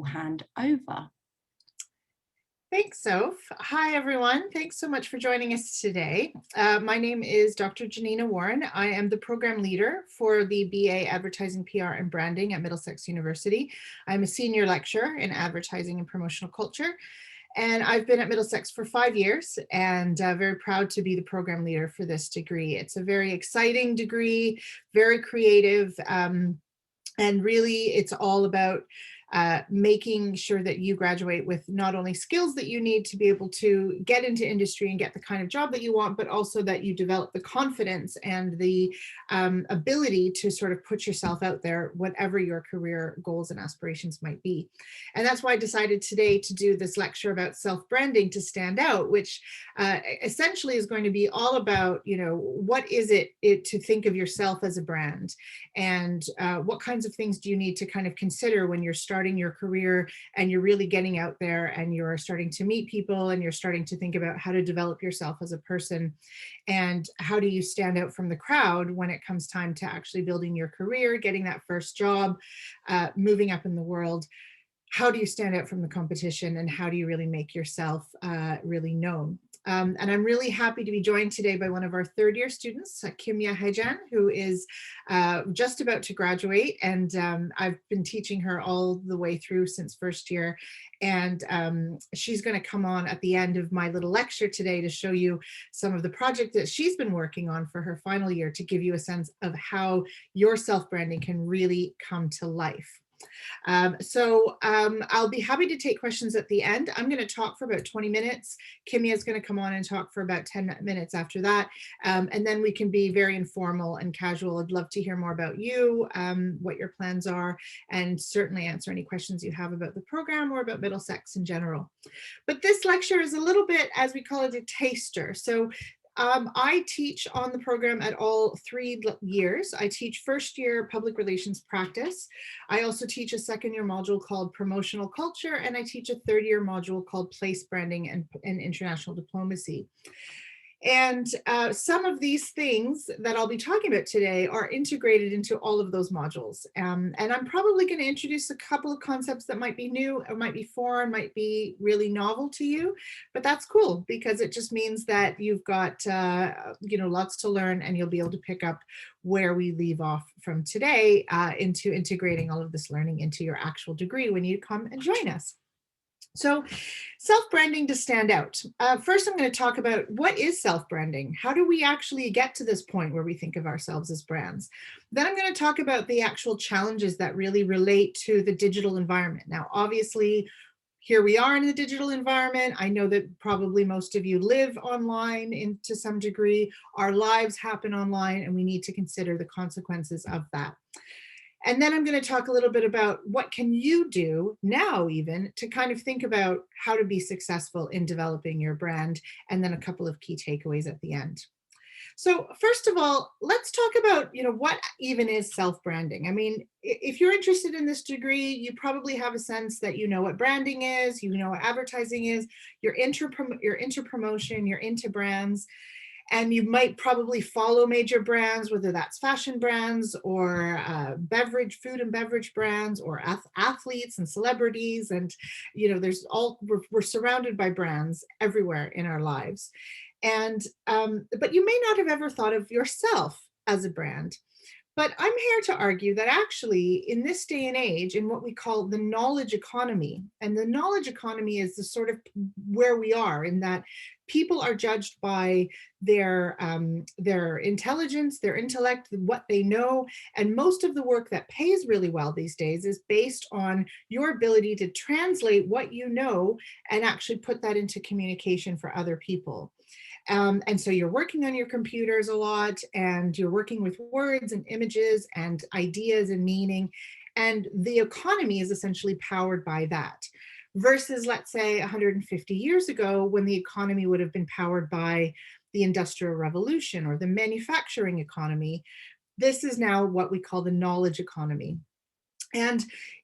Hand over. Thanks, Soph. Hi, everyone. Thanks so much for joining us today. My name is Dr. Giannina Warren. I am the program leader for the BA Advertising, PR, and Branding at Middlesex University. I'm a senior lecturer in advertising and promotional culture, and I've been at Middlesex for 5 years and very proud to be the program leader for this degree. It's a very exciting degree, very creative, and really it's all about making sure that you graduate with not only skills that you need to be able to get into industry and get the kind of job that you want, but also that you develop the confidence and the ability to sort of put yourself out there, whatever your career goals and aspirations might be. And that's why I decided today to do this lecture about self-branding to stand out, which essentially is going to be all about, what is it to think of yourself as a brand, and what kinds of things do you need to kind of consider when you're starting your career and you're really getting out there and you're starting to meet people and you're starting to think about how to develop yourself as a person, and how do you stand out from the crowd when it comes time to actually building your career, getting that first job, moving up in the world. How do you stand out from the competition, and how do you really make yourself really known? And I'm really happy to be joined today by one of our third year students, Kimya Hejan, who is just about to graduate. And I've been teaching her all the way through since first year. And she's going to come on at the end of my little lecture today to show you some of the project that she's been working on for her final year, to give you a sense of how your self-branding can really come to life. I'll be happy to take questions at the end. I'm going to talk for about 20 minutes. Kimya is going to come on and talk for about 10 minutes after that. And then we can be very informal and casual. I'd love to hear more about you, what your plans are, and certainly answer any questions you have about the program or about Middlesex in general. But this lecture is a little bit, as we call it, a taster. So I teach on the program at all 3 years. I teach first year public relations practice. I also teach a second year module called promotional culture, and I teach a third year module called place branding and international diplomacy. And some of these things that I'll be talking about today are integrated into all of those modules. And I'm probably going to introduce a couple of concepts that might be new, or might be foreign, might be really novel to you, but that's cool because it just means that you've got, lots to learn, and you'll be able to pick up where we leave off from today into integrating all of this learning into your actual degree when you come and join us. So self-branding to stand out. First, I'm going to talk about what is self-branding. How do we actually get to this point where we think of ourselves as brands? Then I'm going to talk about the actual challenges that really relate to the digital environment. Now, obviously, here we are in the digital environment. I know that probably most of you live online to some degree. Our lives happen online, and we need to consider the consequences of that. And then I'm going to talk a little bit about what can you do now, even to kind of think about how to be successful in developing your brand, and then a couple of key takeaways at the end. So first of all, let's talk about, what even is self-branding. I mean, if you're interested in this degree, you probably have a sense that you know what branding is, you know what advertising is, you're into promotion, you're into brands. And you might probably follow major brands, whether that's fashion brands or food and beverage brands, or athletes and celebrities. And, we're surrounded by brands everywhere in our lives. And, but you may not have ever thought of yourself as a brand. But I'm here to argue that actually in this day and age, in what we call the knowledge economy, and the knowledge economy is the sort of where we are, in that people are judged by their intelligence, their intellect, what they know. And most of the work that pays really well these days is based on your ability to translate what you know and actually put that into communication for other people. And so you're working on your computers a lot, and you're working with words and images and ideas and meaning. And the economy is essentially powered by that. Versus, let's say, 150 years ago, when the economy would have been powered by the Industrial Revolution or the manufacturing economy. This is now what we call the knowledge economy. And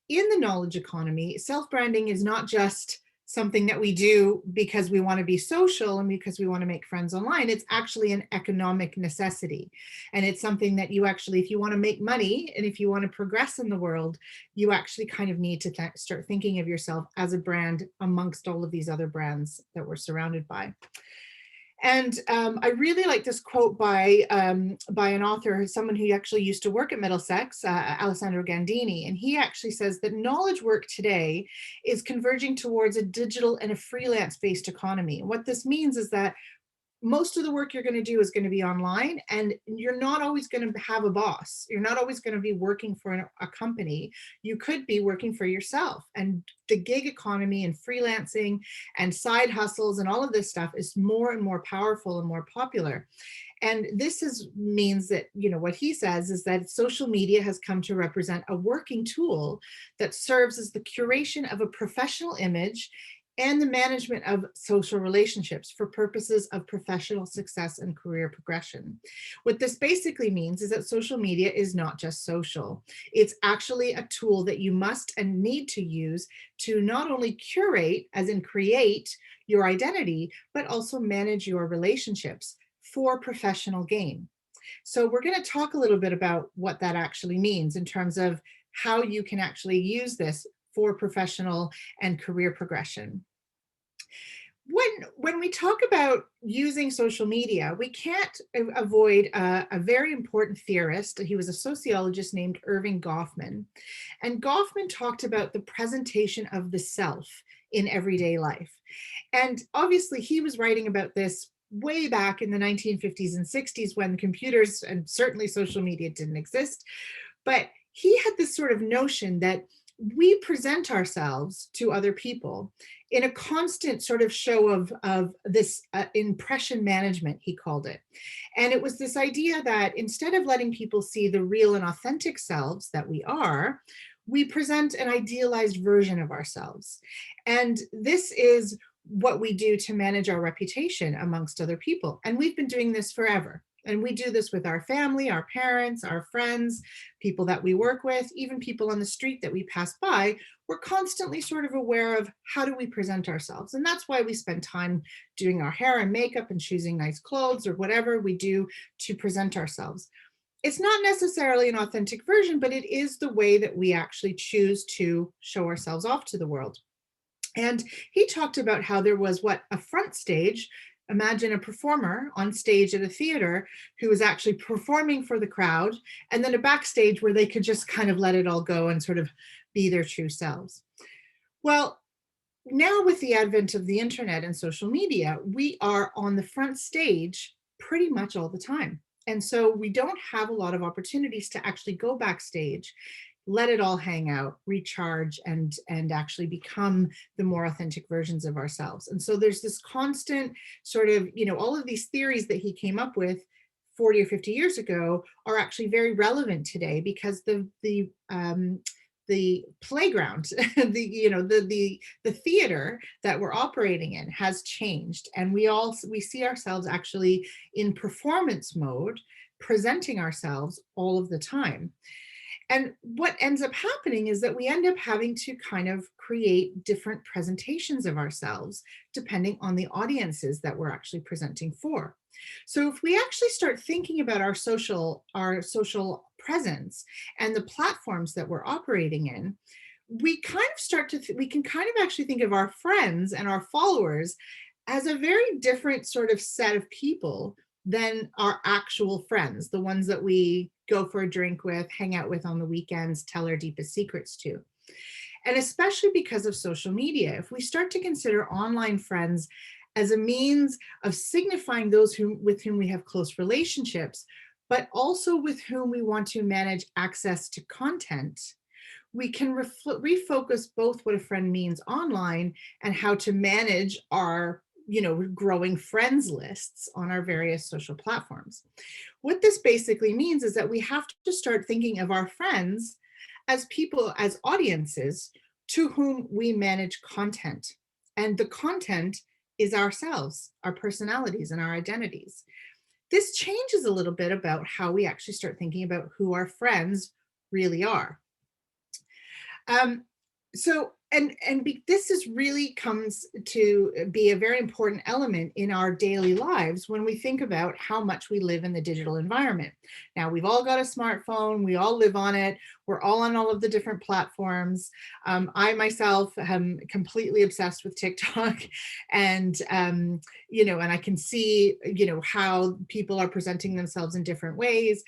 in the knowledge economy, self-branding is not just something that we do because we want to be social and because we want to make friends online. It's actually an economic necessity. And it's something that you actually, if you want to make money and if you want to progress in the world, you actually kind of need to start thinking of yourself as a brand amongst all of these other brands that we're surrounded by. And I really like this quote by an author, someone who actually used to work at Middlesex, Alessandro Gandini. And he actually says that knowledge work today is converging towards a digital and a freelance-based economy. And what this means is that most of the work you're going to do is going to be online, and you're not always going to have a boss. You're not always going to be working for a company. You could be working for yourself. And the gig economy and freelancing and side hustles and all of this stuff is more and more powerful and more popular. And means that, what he says is that social media has come to represent a working tool that serves as the curation of a professional image and the management of social relationships for purposes of professional success and career progression. What this basically means is that social media is not just social. It's actually a tool that you must and need to use to not only curate, as in create, your identity, but also manage your relationships for professional gain. So we're going to talk a little bit about what that actually means in terms of how you can actually use this for professional and career progression. When we talk about using social media, we can't avoid a very important theorist. He was a sociologist named Irving Goffman. And Goffman talked about the presentation of the self in everyday life. And obviously he was writing about this way back in the 1950s and 60s when computers and certainly social media didn't exist. But he had this sort of notion that we present ourselves to other people in a constant sort of show of this impression management, he called it. And it was this idea that instead of letting people see the real and authentic selves that we are, we present an idealized version of ourselves. And this is what we do to manage our reputation amongst other people. And we've been doing this forever. And we do this with our family, our parents, our friends, people that we work with, even people on the street that we pass by. We're constantly sort of aware of how do we present ourselves. And that's why we spend time doing our hair and makeup and choosing nice clothes or whatever we do to present ourselves. It's not necessarily an authentic version, but it is the way that we actually choose to show ourselves off to the world. And he talked about how there was a front stage. Imagine a performer on stage at a theater who was actually performing for the crowd, and then a backstage where they could just kind of let it all go and sort of be their true selves. Well, now with the advent of the internet and social media, we are on the front stage pretty much all the time. And so we don't have a lot of opportunities to actually go backstage, let it all hang out, recharge, and actually become the more authentic versions of ourselves. And so there's this constant sort of, all of these theories that he came up with 40 or 50 years ago are actually very relevant today because the playground, the theater that we're operating in has changed. And we see ourselves actually in performance mode, presenting ourselves all of the time. And what ends up happening is that we end up having to kind of create different presentations of ourselves depending on the audiences that we're actually presenting for. So if we actually start thinking about our social presence and the platforms that we're operating in, we kind of we can kind of actually think of our friends and our followers as a very different sort of set of people than our actual friends, the ones that we go for a drink with, hang out with on the weekends, tell our deepest secrets to. And especially because of social media, if we start to consider online friends as a means of signifying those with whom we have close relationships, but also with whom we want to manage access to content, we can refocus both what a friend means online and how to manage our growing friends lists on our various social platforms. What this basically means is that we have to start thinking of our friends as people, as audiences to whom we manage content. And the content is ourselves, our personalities, and our identities. This changes a little bit about how we actually start thinking about who our friends really are. So, this is really comes to be a very important element in our daily lives when we think about how much we live in the digital environment. Now, we've all got a smartphone, we all live on it, we're all on all of the different platforms. I myself am completely obsessed with TikTok, and and I can see, how people are presenting themselves in different ways.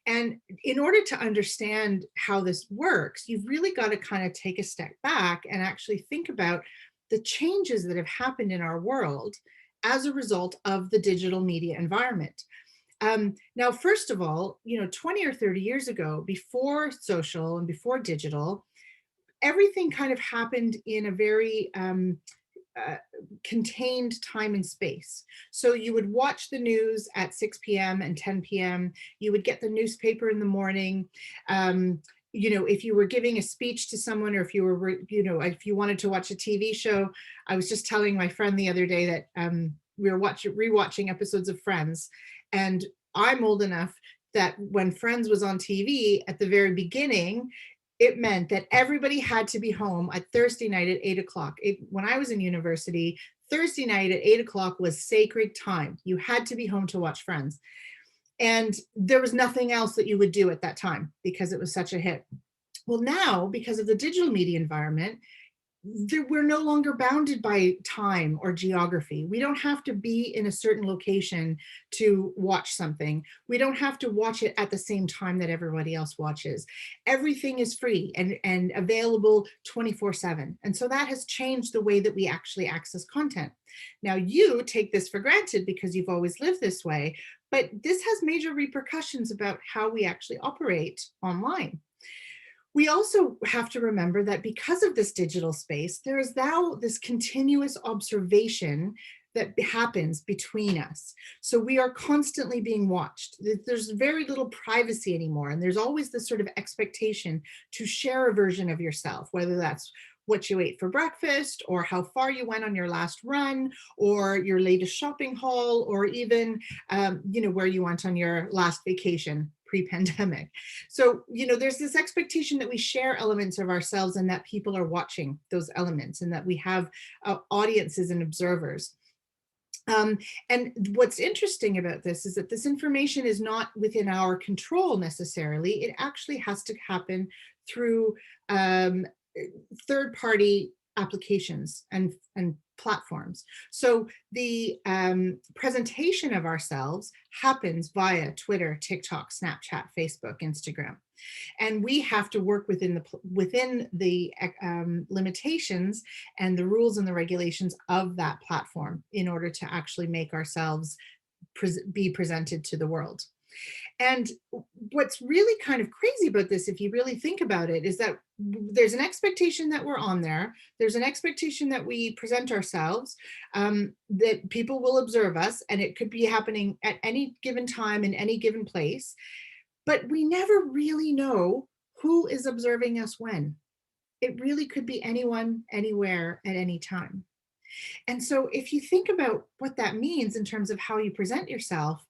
And in order to understand how this works, you've really got to kind of take a step back and actually think about the changes that have happened in our world as a result of the digital media environment. Now, first of all, 20 or 30 years ago, before social and before digital, everything kind of happened in a very uh, contained time and space. So you would watch the news at 6 p.m. and 10 p.m. You would get the newspaper in the morning. If you were giving a speech to someone, or if you were, if you wanted to watch a TV show. I was just telling my friend the other day that we were rewatching episodes of Friends, and I'm old enough that when Friends was on TV at the very beginning, it meant that everybody had to be home at Thursday night at 8 o'clock. When I was in university, Thursday night at 8 o'clock was sacred time. You had to be home to watch Friends. And there was nothing else that you would do at that time because it was such a hit. Well, now, because of the digital media environment, we're no longer bounded by time or geography. We don't have to be in a certain location to watch something. We don't have to watch it at the same time that everybody else watches. Everything is free and available 24/7. And so that has changed the way that we actually access content. Now, you take this for granted because you've always lived this way, but this has major repercussions about how we actually operate online. We also have to remember that because of this digital space, there is now this continuous observation that happens between us. So we are constantly being watched. There's very little privacy anymore. And there's always this sort of expectation to share a version of yourself, whether that's what you ate for breakfast, or how far you went on your last run, or your latest shopping haul, or even, where you went on your last vacation pre-pandemic. So, there's this expectation that we share elements of ourselves and that people are watching those elements and that we have audiences and observers. And what's interesting about this is that this information is not within our control necessarily. It actually has to happen through third party applications and platforms. So the presentation of ourselves happens via Twitter, TikTok, Snapchat, Facebook, Instagram, and we have to work within the limitations and the rules and the regulations of that platform in order to actually make ourselves be presented to the world. And what's really kind of crazy about this, if you really think about it, is that there's an expectation that we're on there. There's an expectation that we present ourselves, that people will observe us, and it could be happening at any given time in any given place. But we never really know who is observing us when. It really could be anyone, anywhere, at any time. And so if you think about what that means in terms of how you present yourself,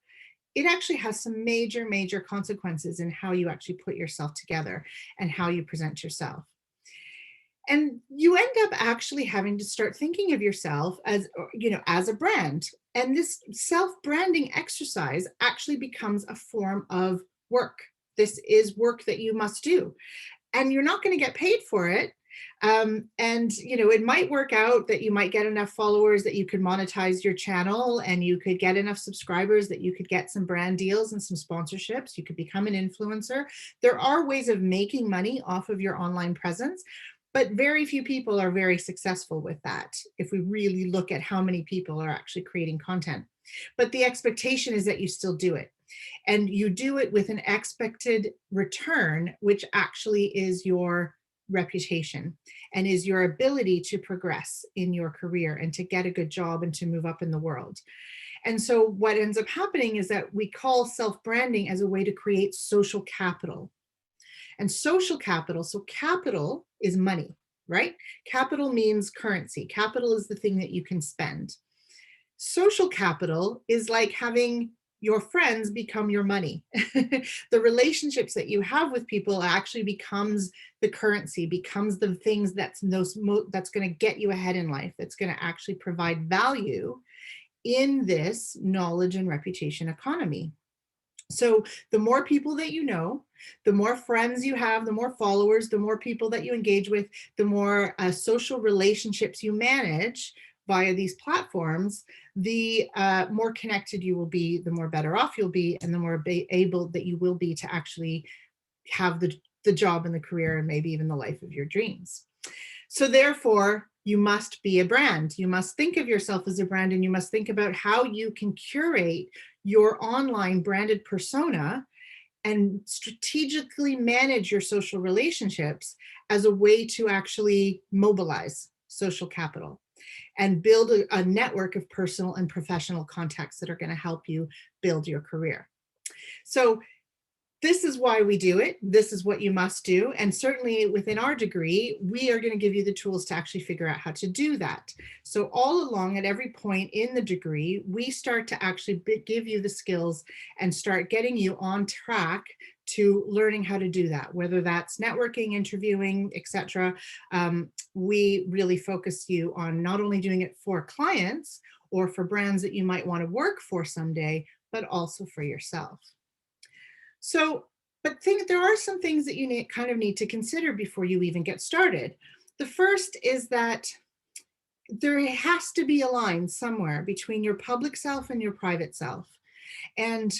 it actually has some major, major consequences in how you actually put yourself together and how you present yourself. And you end up actually having to start thinking of yourself as a brand. And this self-branding exercise actually becomes a form of work. This is work that you must do, and you're not going to get paid for it. And it might work out that you might get enough followers that you could monetize your channel, and you could get enough subscribers that you could get some brand deals and some sponsorships. You could become an influencer. There are ways of making money off of your online presence, but very few people are very successful with that if we really look at how many people are actually creating content. But the expectation is that you still do it. And you do it with an expected return, which actually is your reputation and is your ability to progress in your career and to get a good job and to move up in the world. And so what ends up happening is that we call self-branding as a way to create social capital. And social capital, so capital is money, right? Capital means currency. Capital is the thing that you can spend. Social capital is like having your friends become your money. The relationships that you have with people actually becomes the currency, becomes the things that's going to get you ahead in life, that's going to actually provide value in this knowledge and reputation economy. So the more people that you know, the more friends you have, the more followers, the more people that you engage with, the more social relationships you manage via these platforms, the more connected you will be, the more better off you'll be, and the more able that you will be to actually have the job and the career and maybe even the life of your dreams. So therefore, you must be a brand. You must think of yourself as a brand, and you must think about how you can curate your online branded persona and strategically manage your social relationships as a way to actually mobilize social capital and build a network of personal and professional contacts that are going to help you build your career. So this is why we do it. This is what you must do. And certainly within our degree, we are going to give you the tools to actually figure out how to do that. So all along at every point in the degree, we start to actually give you the skills and start getting you on track to learning how to do that, whether that's networking, interviewing, etc. We really focus you on not only doing it for clients or for brands that you might want to work for someday, but also for yourself. So, but there are some things that you kind of need to consider before you even get started. The first is that there has to be a line somewhere between your public self and your private self. And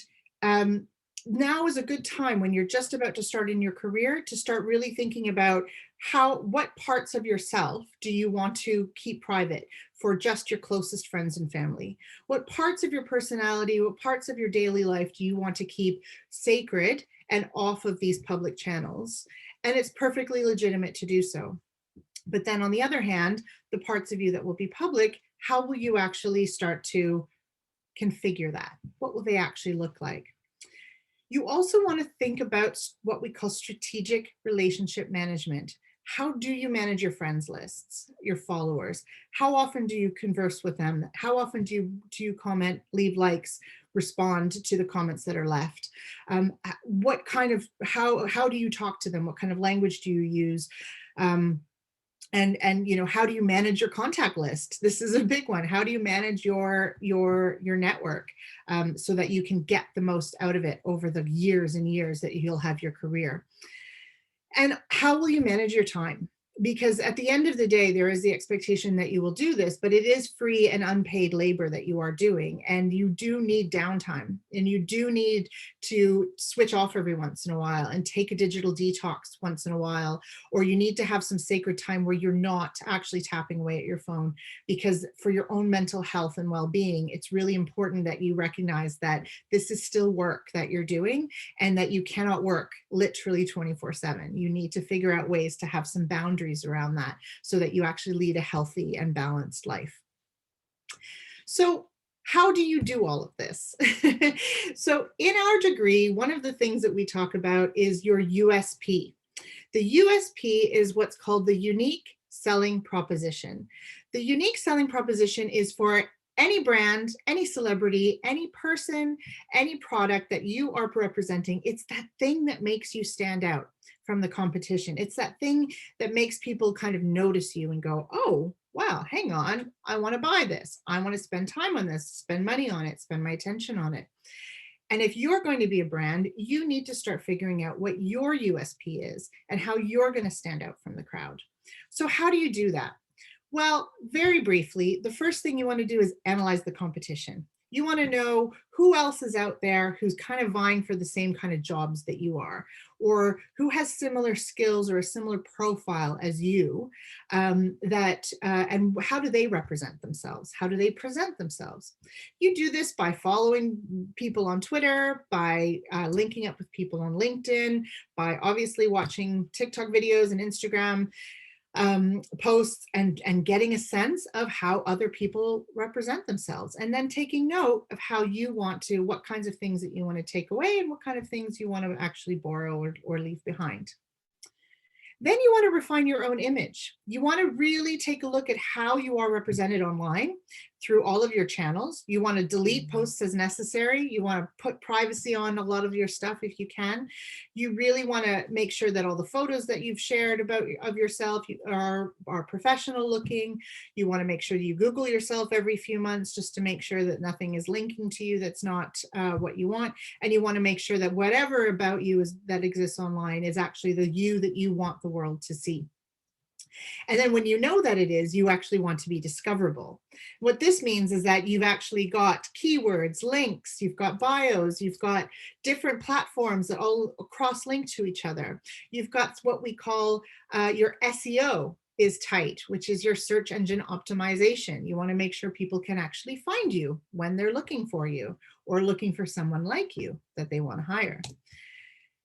now is a good time when you're just about to start in your career to start really thinking about what parts of yourself do you want to keep private for just your closest friends and family? What parts of your personality, what parts of your daily life do you want to keep sacred and off of these public channels? And it's perfectly legitimate to do so. But then on the other hand, the parts of you that will be public, how will you actually start to configure that? What will they actually look like? You also want to think about what we call strategic relationship management. How do you manage your friends lists, your followers? How often do you converse with them? How often do you comment, leave likes, respond to the comments that are left? What kind of, how do you talk to them? What kind of language do you use? And you know, how do you manage your contact list? This is a big one. How do you manage your network so that you can get the most out of it over the years and years that you'll have your career? And how will you manage your time? Because at the end of the day, there is the expectation that you will do this, but it is free and unpaid labor that you are doing. And you do need downtime, and you do need to switch off every once in a while and take a digital detox once in a while, or you need to have some sacred time where you're not actually tapping away at your phone, because for your own mental health and well-being, it's really important that you recognize that this is still work that you're doing and that you cannot work literally 24/7. You need to figure out ways to have some boundaries around that so that you actually lead a healthy and balanced life. So how do you do all of this? So in our degree, one of the things that we talk about is your USP. The USP is what's called the unique selling proposition. The unique selling proposition is for any brand, any celebrity, any person, any product that you are representing. It's that thing that makes you stand out from the competition. It's that thing that makes people kind of notice you and go, oh, wow, hang on, I want to buy this. I want to spend time on this, spend money on it, spend my attention on it. And if you're going to be a brand, you need to start figuring out what your USP is and how you're going to stand out from the crowd. So how do you do that? Well, very briefly, the first thing you want to do is analyze the competition. You want to know who else is out there who's kind of vying for the same kind of jobs that you are, or who has similar skills or a similar profile as you, and how do they represent themselves? How do they present themselves? You do this by following people on Twitter, by linking up with people on LinkedIn, by obviously watching TikTok videos and Instagram posts and getting a sense of how other people represent themselves, and then taking note of how you want to, what kinds of things that you want to take away and what kind of things you want to actually borrow or leave behind. Then you want to refine your own image. You want to really take a look at how you are represented online through all of your channels. You want to delete posts as necessary. You want to put privacy on a lot of your stuff if you can. You really want to make sure that all the photos that you've shared about of yourself are professional looking. You want to make sure you Google yourself every few months just to make sure that nothing is linking to you that's not what you want. And you want to make sure that whatever about you that exists online is actually the you that you want the world to see. And then when you know that it is, you actually want to be discoverable. What this means is that you've actually got keywords, links, you've got bios, you've got different platforms that all cross-link to each other. You've got what we call your SEO is tight, which is your search engine optimization. You want to make sure people can actually find you when they're looking for you or looking for someone like you that they want to hire.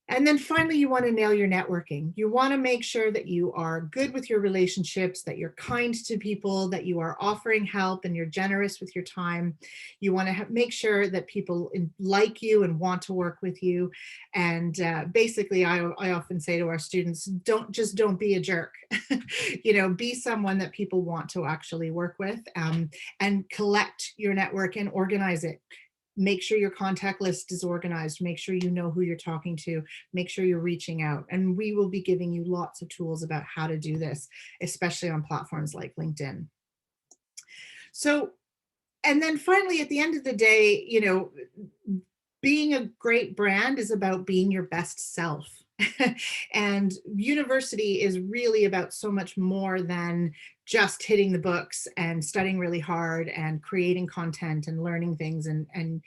And then finally, you want to nail your networking. You want to make sure that you are good with your relationships, that you're kind to people, that you are offering help and you're generous with your time. You want to make sure that people like you and want to work with you. And basically, I often say to our students, don't be a jerk. Be someone that people want to actually work with, and collect your network and organize it. Make sure your contact list is organized. Make sure you know who you're talking to. Make sure you're reaching out. And we will be giving you lots of tools about how to do this, especially on platforms like LinkedIn. So, and then finally, at the end of the day, being a great brand is about being your best self. And university is really about so much more than just hitting the books and studying really hard and creating content and learning things and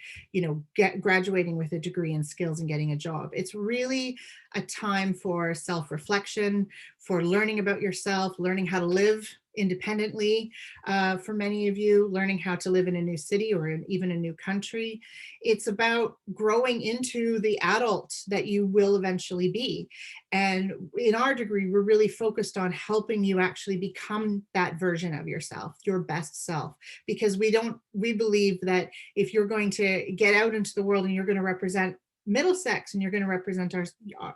graduating with a degree and skills and getting a job. It's really a time for self-reflection, for learning about yourself, learning how to live independently, for many of you, learning how to live in a new city or even a new country. It's about growing into the adult that you will eventually be. And in our degree, we're really focused on helping you actually become that version of yourself, your best self, because we believe that if you're going to get out into the world and you're going to represent Middlesex and you're going to represent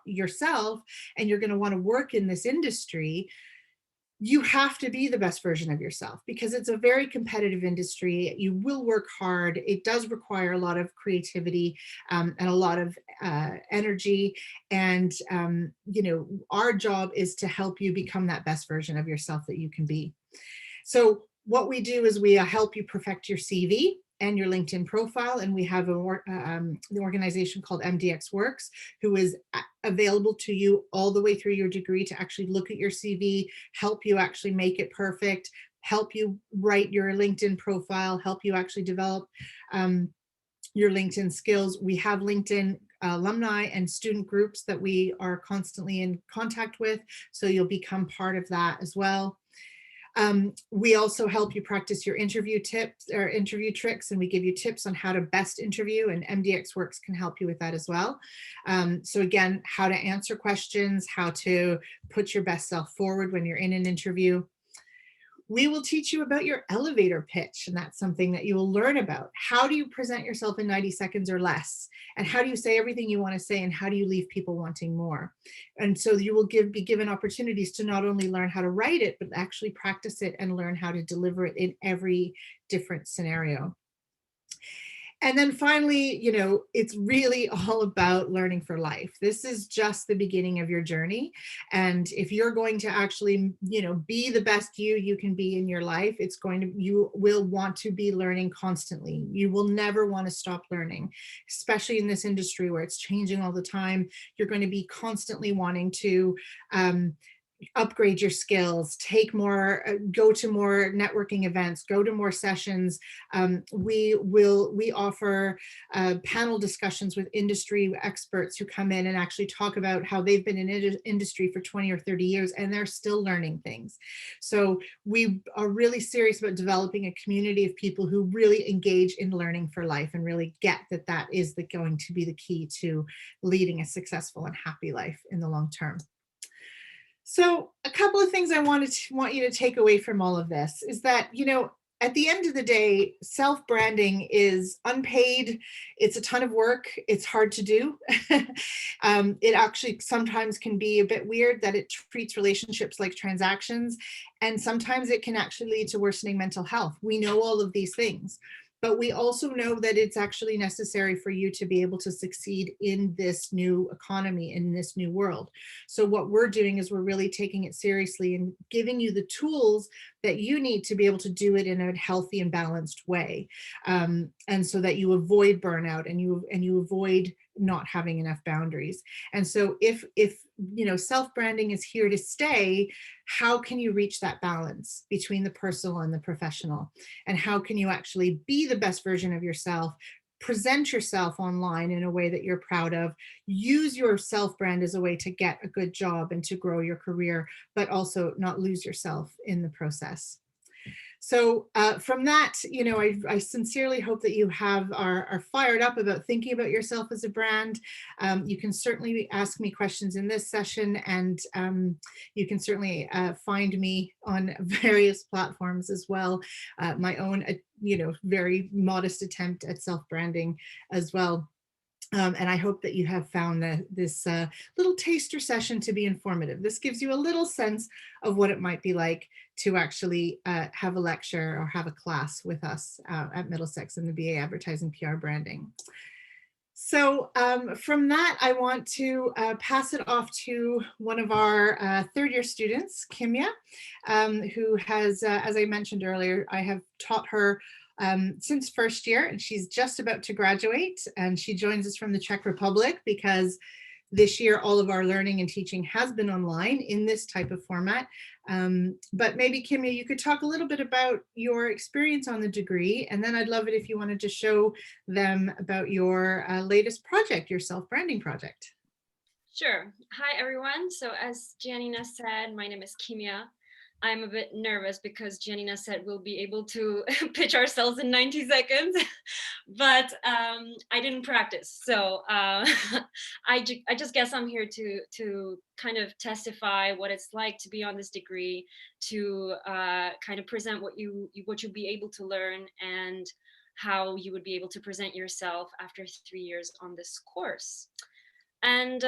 yourself and you're going to want to work in this industry, you have to be the best version of yourself because it's a very competitive industry. You will work hard. It does require a lot of creativity and a lot of energy. And, our job is to help you become that best version of yourself that you can be. So what we do is we help you perfect your CV and your LinkedIn profile. And we have the organization called MDX Works, who is available to you all the way through your degree to actually look at your CV, help you actually make it perfect, help you write your LinkedIn profile, help you actually develop your LinkedIn skills. We have LinkedIn alumni and student groups that we are constantly in contact with, so you'll become part of that as well. We also help you practice your interview tips or interview tricks, and we give you tips on how to best interview, and MDX Works can help you with that as well. So again, how to answer questions, how to put your best self forward when you're in an interview. We will teach you about your elevator pitch, and that's something that you will learn about. How do you present yourself in 90 seconds or less? And how do you say everything you want to say? And how do you leave people wanting more? And so you will be given opportunities to not only learn how to write it, but actually practice it and learn how to deliver it in every different scenario. And then finally, it's really all about learning for life. This is just the beginning of your journey. And if you're going to actually, be the best you can be in your life, you will want to be learning constantly. You will never want to stop learning, especially in this industry where it's changing all the time. You're going to be constantly wanting to, upgrade your skills, go to more networking events, go to more sessions. We offer panel discussions with industry experts who come in and actually talk about how they've been in industry for 20 or 30 years and they're still learning things. So we are really serious about developing a community of people who really engage in learning for life and really get that is going to be the key to leading a successful and happy life in the long term. So a couple of things I want you to take away from all of this is that, at the end of the day, self-branding is unpaid. It's a ton of work. It's hard to do. It actually sometimes can be a bit weird that it treats relationships like transactions. And sometimes it can actually lead to worsening mental health. We know all of these things. But we also know that it's actually necessary for you to be able to succeed in this new economy, in this new world. So what we're doing is we're really taking it seriously and giving you the tools that you need to be able to do it in a healthy and balanced way. And so that you avoid burnout and you avoid not having enough boundaries. And so if you know, self-branding is here to stay, how can you reach that balance between the personal and the professional? And how can you actually be the best version of yourself, present yourself online in a way that you're proud of, use your self-brand as a way to get a good job and to grow your career, but also not lose yourself in the process. So from that, you know, I sincerely hope that you are fired up about thinking about yourself as a brand. You can certainly ask me questions in this session, and you can certainly find me on various platforms as well. My own, you know, very modest attempt at self-branding as well. And I hope that you have found this little taster session to be informative. This gives you a little sense of what it might be like to actually have a lecture or have a class with us at Middlesex in the BA Advertising PR Branding. So from that, I want to pass it off to one of our third-year students, Kimia, who has, as I mentioned earlier, I have taught her since first year, and she's just about to graduate, and she joins us from the Czech Republic because this year all of our learning and teaching has been online in this type of format. But maybe Kimia, you could talk a little bit about your experience on the degree, and then I'd love it if you wanted to show them about your latest project, your self-branding project. Sure. Hi, everyone. So as Giannina said, my name is Kimia. I'm a bit nervous because Giannina said we'll be able to pitch ourselves in 90 seconds, but I didn't practice. So I just guess I'm here to kind of testify what it's like to be on this degree, to kind of present what you'll be able to learn and how you would be able to present yourself after 3 years on this course. And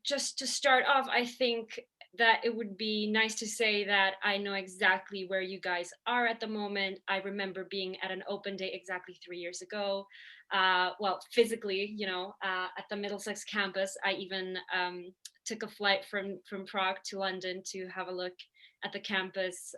just to start off, I think that it would be nice to say that I know exactly where you guys are at the moment. I remember being at an open day exactly 3 years ago. Well, physically, you know, at the Middlesex campus. I even took a flight from Prague to London to have a look at the campus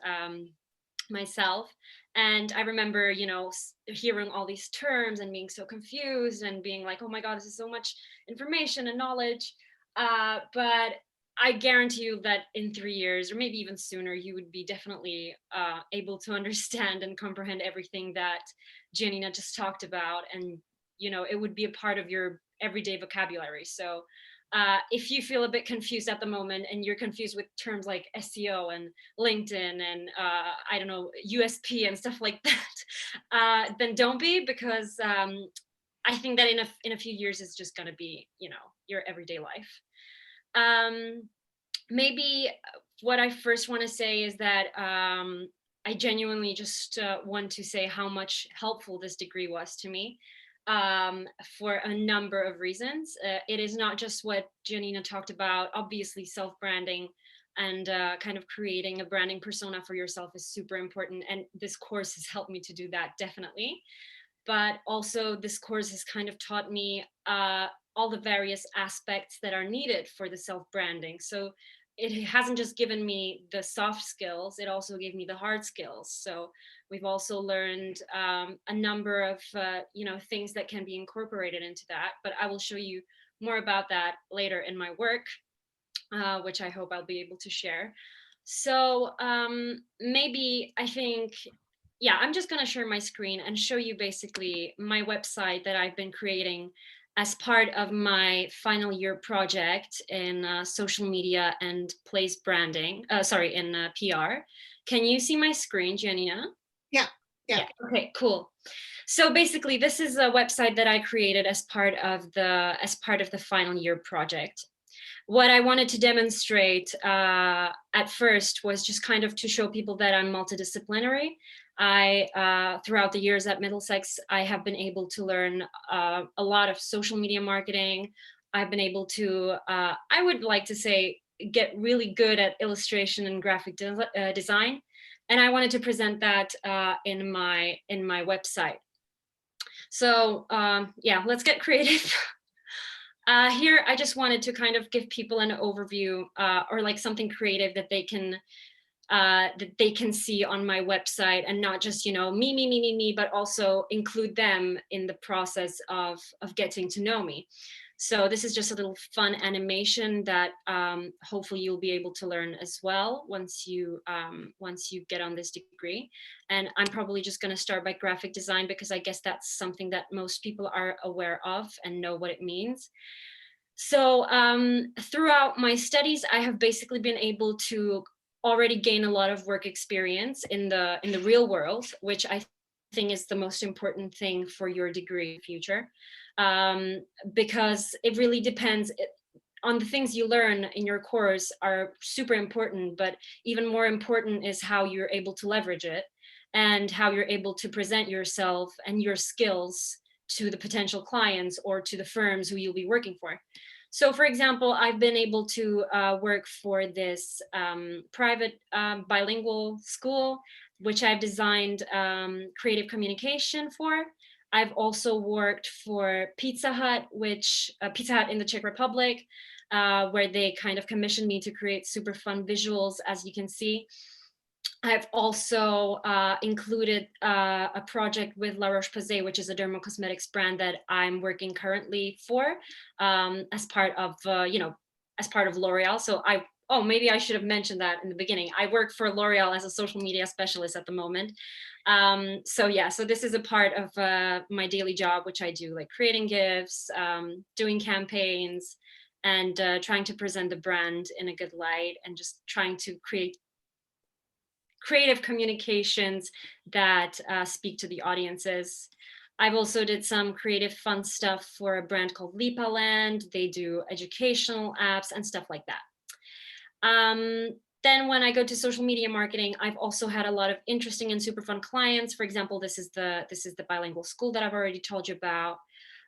myself. And I remember, you know, hearing all these terms and being so confused and being like, oh my God, this is so much information and knowledge. But I guarantee you that in 3 years, or maybe even sooner, you would be definitely able to understand and comprehend everything that Giannina just talked about. And, you know, it would be a part of your everyday vocabulary. So if you feel a bit confused at the moment and you're confused with terms like SEO and LinkedIn and I don't know, USP and stuff like that, then don't be, because I think that in a few years it's just going to be, you know, your everyday life. Maybe what I first want to say is that I genuinely just want to say how much helpful this degree was to me. For a number of reasons. It is not just what Giannina talked about. Obviously, self-branding and kind of creating a branding persona for yourself is super important. And this course has helped me to do that, definitely. But also this course has kind of taught me all the various aspects that are needed for the self-branding. So it hasn't just given me the soft skills, it also gave me the hard skills. So we've also learned a number of you know, things that can be incorporated into that, but I will show you more about that later in my work, which I hope I'll be able to share. So maybe I think, yeah, I'm just going to share my screen and show you basically my website that I've been creating as part of my final year project in social media and place branding, in PR. Can you see my screen, Giannina? Yeah. Okay, cool. So basically, this is a website that I created as part of the final year project. what I wanted to demonstrate at first was just kind of to show people that I'm multidisciplinary. Throughout the years at Middlesex, I have been able to learn a lot of social media marketing. I've been able to, I would like to say, get really good at illustration and graphic design. And I wanted to present that in my website. So yeah, let's get creative. Here, I just wanted to kind of give people an overview or like something creative that they can see on my website, and not just, you know, me, but also include them in the process of getting to know me. So this is just a little fun animation that hopefully you'll be able to learn as well once you get on this degree. And I'm probably just going to start by graphic design, because I guess that's something that most people are aware of and know what it means. So throughout my studies, I have basically been able to already gain a lot of work experience in the real world, which I think is the most important thing for your degree in the future, because it really depends on the things you learn in your course are super important, but even more important is how you're able to leverage it and how you're able to present yourself and your skills to the potential clients or to the firms who you'll be working for. So for example, I've been able to work for this private bilingual school, which I've designed creative communication for. I've also worked for Pizza Hut, Pizza Hut in the Czech Republic, where they kind of commissioned me to create super fun visuals, as you can see. I've also included a project with La Roche-Posay, which is a dermocosmetics brand that I'm working currently for, as part of as part of L'Oreal. So maybe I should have mentioned that in the beginning. I work for L'Oreal as a social media specialist at the moment. So yeah, so this is a part of my daily job, which I do, like creating gifts, doing campaigns, and trying to present the brand in a good light, and just trying to create creative communications that speak to the audiences. I've also did some creative fun stuff for a brand called Lipaland. They do educational apps and stuff like that. Then when I go to social media marketing, I've also had a lot of interesting and super fun clients. For example, this is the bilingual school that I've already told you about.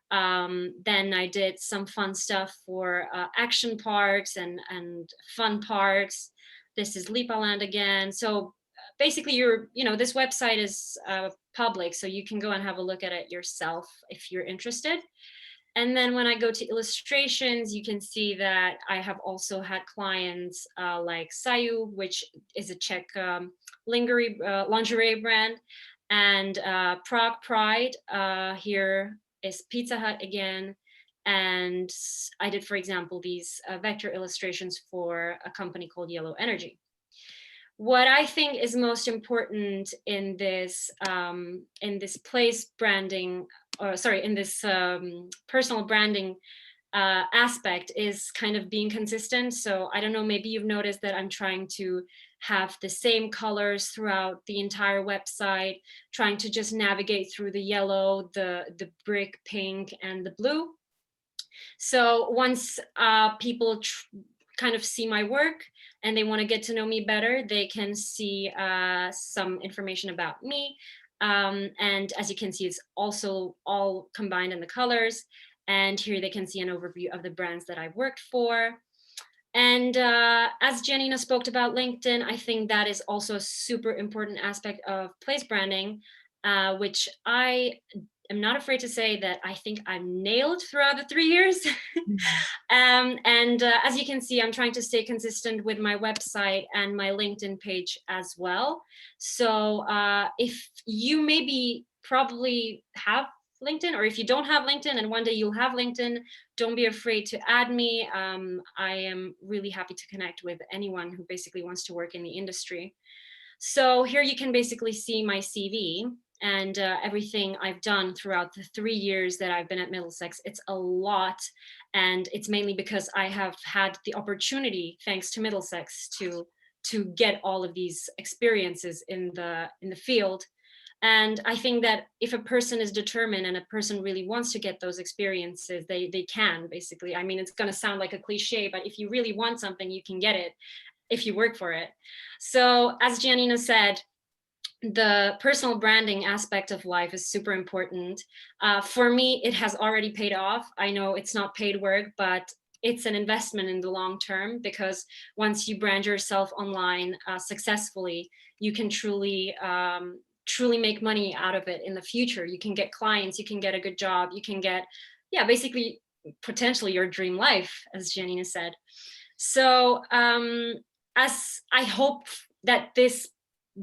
Then I did some fun stuff for action parks and fun parks. This is Lipaland again. So basically, this website is public, so you can go and have a look at it yourself if you're interested. And then when I go to illustrations, you can see that I have also had clients like Sayu, which is a Czech lingerie brand, and Prague Pride. Here is Pizza Hut again. And I did, for example, these vector illustrations for a company called Yellow Energy. What I think is most important in this place branding, or sorry, in this personal branding aspect, is kind of being consistent. So I don't know, maybe you've noticed that I'm trying to have the same colors throughout the entire website, trying to just navigate through the yellow, the brick pink, and the blue. So once people kind of see my work and they want to get to know me better, they can see some information about me. And as you can see, it's also all combined in the colors. And here they can see an overview of the brands that I've worked for. And as Giannina spoke about LinkedIn, I think that is also a super important aspect of place branding, which I am not afraid to say that I think I'm nailed throughout the 3 years. And as you can see, I'm trying to stay consistent with my website and my LinkedIn page as well. So if you maybe probably have LinkedIn, or if you don't have LinkedIn and one day you'll have LinkedIn, don't be afraid to add me. I am really happy to connect with anyone who basically wants to work in the industry. So here you can basically see my CV and everything I've done throughout the 3 years that I've been at Middlesex. It's a lot, and it's mainly because I have had the opportunity, thanks to Middlesex, to get all of these experiences in the field. And I think that if a person is determined and a person really wants to get those experiences, they can, basically. I mean, it's going to sound like a cliche, but if you really want something, you can get it if you work for it. So as Giannina said, the personal branding aspect of life is super important. For me, it has already paid off. I know it's not paid work, but it's an investment in the long term, because once you brand yourself online successfully, you can truly make money out of it in the future. You can get clients, you can get a good job, you can get, yeah, basically potentially your dream life, as Giannina said. So as I hope that this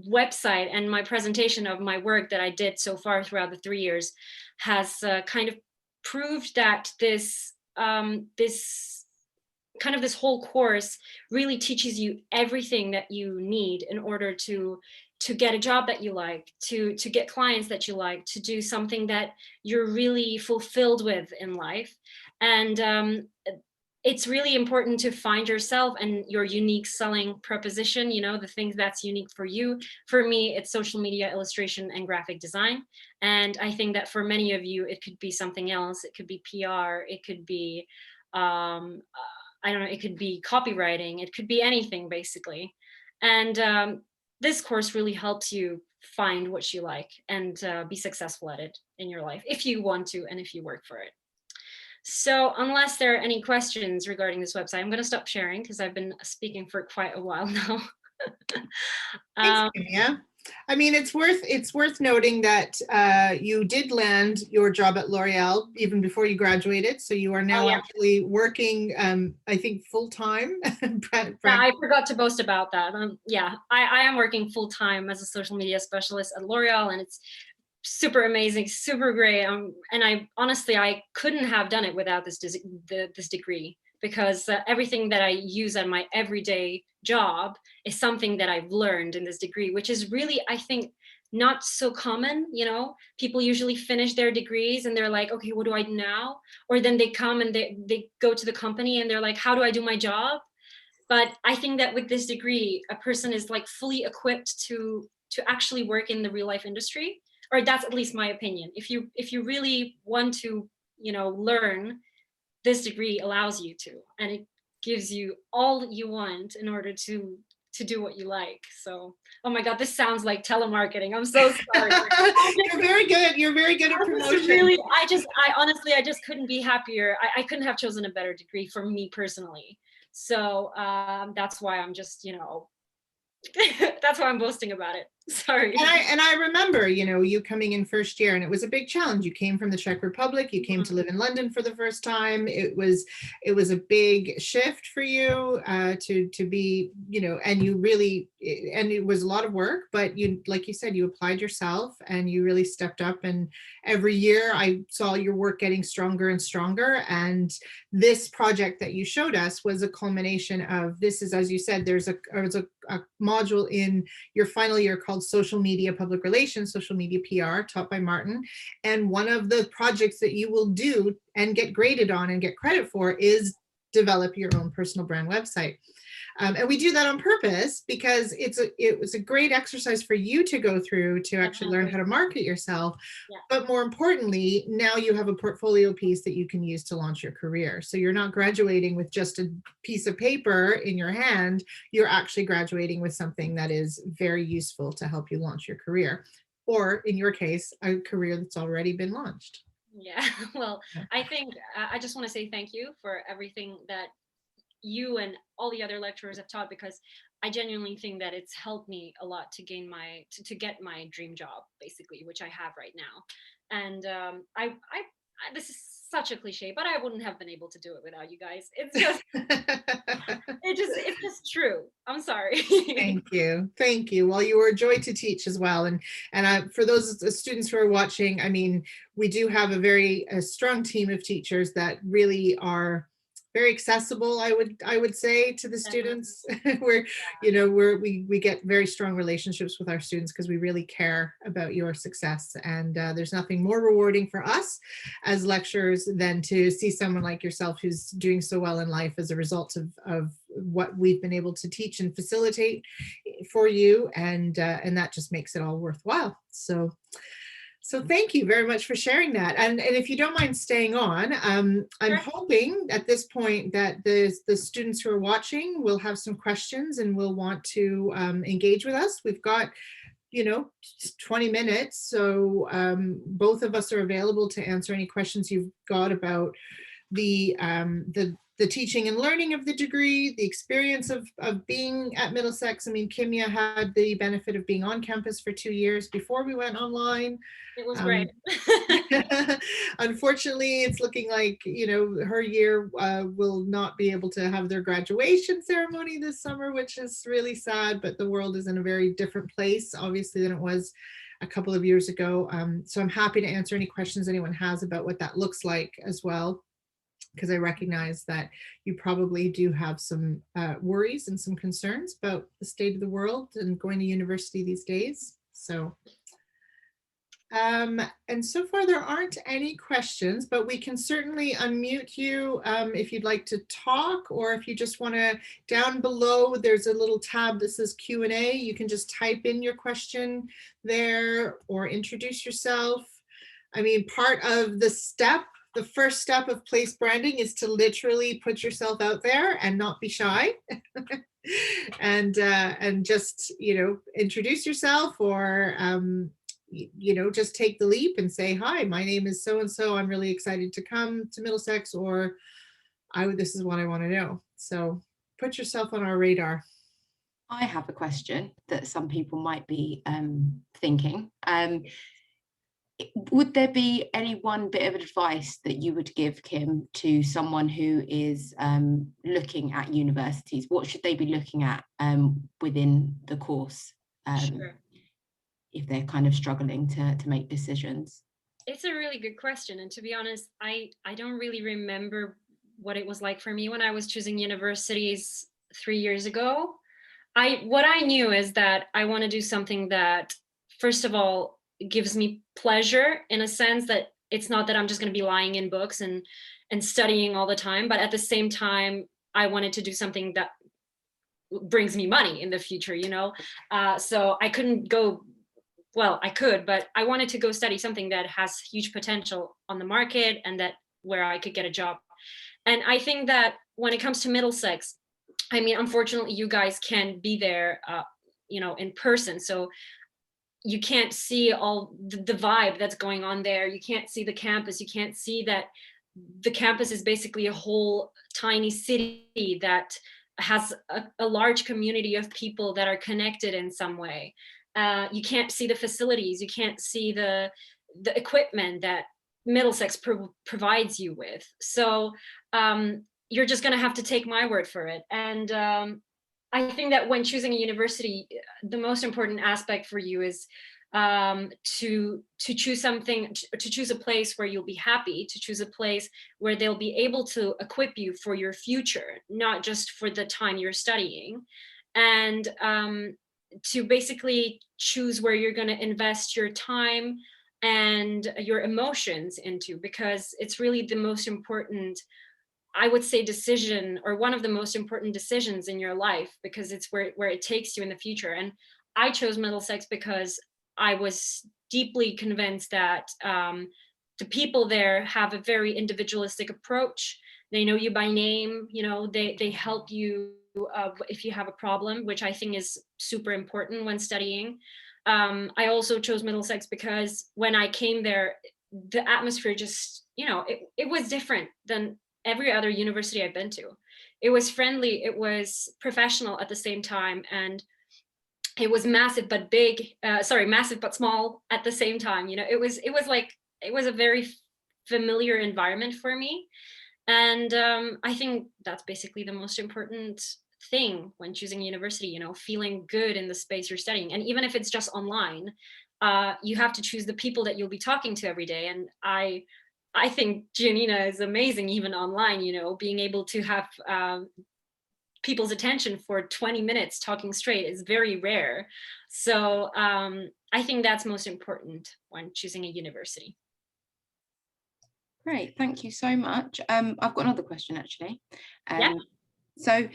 website and my presentation of my work that I did so far throughout the 3 years has kind of proved that this this whole course really teaches you everything that you need in order to get a job that you like, to get clients that you like, to do something that you're really fulfilled with in life. And it's really important to find yourself and your unique selling proposition, the things that's unique for you. For me, it's social media, illustration, and graphic design. And I think that for many of you, it could be something else. It could be PR, it could be, I don't know, it could be copywriting, it could be anything, basically. And this course really helps you find what you like and be successful at it in your life, if you want to and if you work for it. So unless there are any questions regarding this website, I'm going to stop sharing because I've been speaking for quite a while now. Thanks, Kimia. I mean, it's worth noting that you did land your job at L'Oreal even before you graduated. So you are now actually working, I think, full time. Yeah, I forgot to boast about that. Yeah, I am working full time as a social media specialist at L'Oreal, and it's super amazing, super great. And I honestly, I couldn't have done it without this degree, because everything that I use on my everyday job is something that I've learned in this degree, which is really, I think, not so common. People usually finish their degrees and they're like, okay, what do I do now? Or then they come and they go to the company and they're like, how do I do my job? But I think that with this degree, a person is like fully equipped to actually work in the real life industry, or that's at least my opinion. If you really want to, learn, this degree allows you to, and it gives you all you want in order to do what you like. So, oh my God, this sounds like telemarketing. I'm so sorry. You're very good. You're very good at promotion. Really, I honestly, I just couldn't be happier. I couldn't have chosen a better degree for me personally. So that's why I'm just, that's why I'm boasting about it. Sorry. And I remember, you coming in first year, and it was a big challenge. You came from the Czech Republic. You came to live in London for the first time. It was a big shift for you to be, and you really, and it was a lot of work. But you, like you said, you applied yourself and you really stepped up. And every year I saw your work getting stronger and stronger. And this project that you showed us was a culmination of this. Is, as you said, there's a module in your final year called Social Media Public Relations, Social Media PR, taught by Martin. And one of the projects that you will do and get graded on and get credit for is develop your own personal brand website. And we do that on purpose because it was a great exercise for you to go through to actually learn how to market yourself. Yeah. But more importantly, now you have a portfolio piece that you can use to launch your career. So you're not graduating with just a piece of paper in your hand. You're actually graduating with something that is very useful to help you launch your career. Or in your case, a career that's already been launched. Yeah, well, I think I just want to say thank you for everything that you and all the other lecturers have taught, because I genuinely think that it's helped me a lot to gain to get my dream job, basically, which I have right now. And I this is such a cliche, but I wouldn't have been able to do it without you guys. It's just it's just true. I'm sorry. Thank you. Well, you were a joy to teach as well. And for those students who are watching, I mean, we do have a very strong team of teachers that really are very accessible, I would say, to the students. We get very strong relationships with our students because we really care about your success. And there's nothing more rewarding for us as lecturers than to see someone like yourself who's doing so well in life as a result of what we've been able to teach and facilitate for you, and that just makes it all worthwhile. So thank you very much for sharing that. And if you don't mind staying on, I'm hoping at this point that the students who are watching will have some questions and will want to engage with us. We've got 20 minutes, so both of us are available to answer any questions you've got about the teaching and learning of the degree, the experience of being at Middlesex. I mean, Kimia had the benefit of being on campus for 2 years before we went online. It was great. Unfortunately, it's looking like, her year will not be able to have their graduation ceremony this summer, which is really sad, but the world is in a very different place, obviously, than it was a couple of years ago. So I'm happy to answer any questions anyone has about what that looks like as well, because I recognize that you probably do have some worries and some concerns about the state of the world and going to university these days. So, and so far there aren't any questions, but we can certainly unmute you if you'd like to talk, or if you just want to, down below, there's a little tab that says Q&A. You can just type in your question there or introduce yourself. I mean, part of the first step of place branding is to literally put yourself out there and not be shy. and just, introduce yourself, or, just take the leap and say, hi, my name is so-and-so. I'm really excited to come to Middlesex, or this is what I want to know. So put yourself on our radar. I have a question that some people might be thinking. Would there be any one bit of advice that you would give, Kim, to someone who is looking at universities? What should they be looking at within the course Sure. if they're kind of struggling to make decisions? It's a really good question. And to be honest, I don't really remember what it was like for me when I was choosing universities 3 years ago. What I knew is that I want to do something that, first of all, gives me pleasure, in a sense that it's not that I'm just going to be lying in books and studying all the time, but at the same time, I wanted to do something that brings me money in the future, so I couldn't go, well, I could, but I wanted to go study something that has huge potential on the market, and that where I could get a job. And I think that when it comes to Middlesex, I mean, unfortunately, you guys can't be there, in person. So you can't see all the vibe that's going on there. You can't see the campus. You can't see that the campus is basically a whole tiny city that has a large community of people that are connected in some way. You can't see the facilities. You can't see the equipment that Middlesex provides you with. So you're just going to have to take my word for it. And I think that when choosing a university, the most important aspect for you is to choose something, to choose a place where you'll be happy, to choose a place where they'll be able to equip you for your future, not just for the time you're studying. And to basically choose where you're going to invest your time and your emotions into, because it's really the most important, I would say, decision, or one of the most important decisions in your life, because it's where it takes you in the future. And I chose Middlesex because I was deeply convinced that the people there have a very individualistic approach. They know you by name, they help you if you have a problem, which I think is super important when studying. I also chose Middlesex because when I came there, the atmosphere just, it was different than every other university I've been to. It was friendly, it was professional at the same time, and it was massive but small at the same time. It was a very familiar environment for me. And I think that's basically the most important thing when choosing a university, feeling good in the space you're studying. And even if it's just online, you have to choose the people that you'll be talking to every day. And I think Giannina is amazing, even online, being able to have people's attention for 20 minutes talking straight is very rare. So I think that's most important when choosing a university. Great, thank you so much. I've got another question, actually. Yeah. So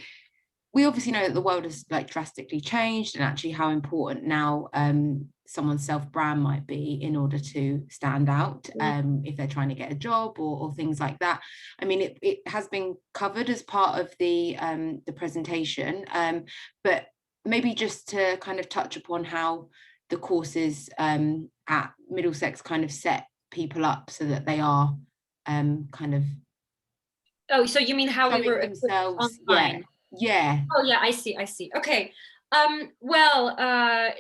we obviously know that the world has like drastically changed, and actually how important now someone's self-brand might be in order to stand out, if they're trying to get a job or things like that. I mean, it has been covered as part of the presentation, but maybe just to kind of touch upon how the courses at Middlesex kind of set people up so that they are kind of Oh, so you mean how we were equipped themselves, online? yeah. Oh yeah, I see. Okay. Well,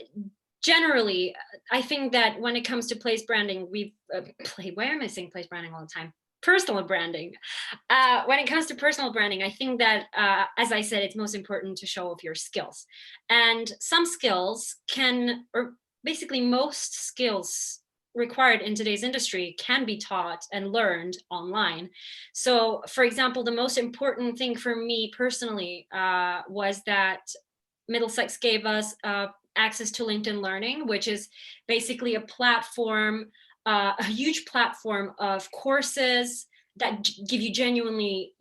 generally, I think that when it comes to place branding, why am I saying place branding all the time? Personal branding. When it comes to personal branding, I think that, as I said, it's most important to show off your skills. And some skills or basically most skills required in today's industry can be taught and learned online. So, for example, the most important thing for me personally was that Middlesex gave us access to LinkedIn Learning, which is basically a platform, a huge platform of courses that give you genuinely,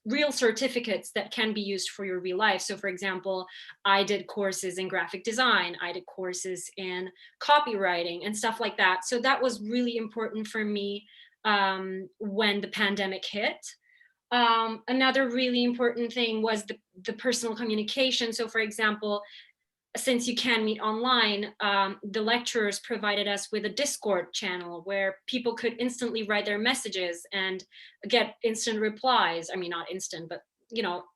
real certificates that can be used for your real life. So for example, I did courses in graphic design, I did courses in copywriting and stuff like that. So that was really important for me when the pandemic hit. Another really important thing was the personal communication. So for example, since you can meet online, the lecturers provided us with a Discord channel where people could instantly write their messages and get instant replies. I mean, not instant, but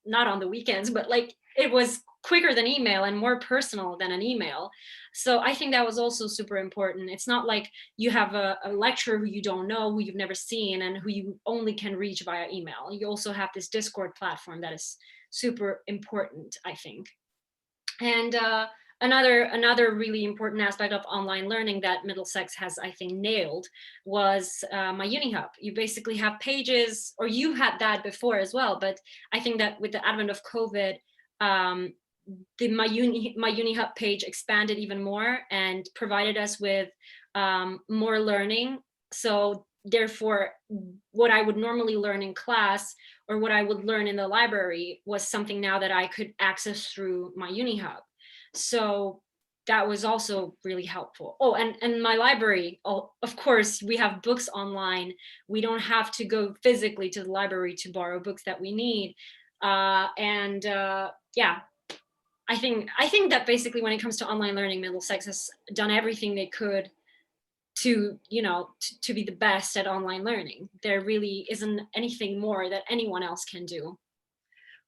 not on the weekends, but like it was quicker than email and more personal than an email. So I think that was also super important. It's not like you have a lecturer who you don't know, who you've never seen, and who you only can reach via email. You also have this Discord platform that is super important, I think. And another really important aspect of online learning that Middlesex has, I think, nailed was my uni hub. You basically have pages, or you had that before as well, but I think that with the advent of COVID, my uni hub page expanded even more and provided us with more learning. So therefore, what I would normally learn in class or what I would learn in the library was something now that I could access through my uni hub. So that was also really helpful. Oh, and my library, of course, we have books online. We don't have to go physically to the library to borrow books that we need. Yeah, I think that basically when it comes to online learning, Middlesex has done everything they could to to be the best at online learning. There really isn't anything more that anyone else can do.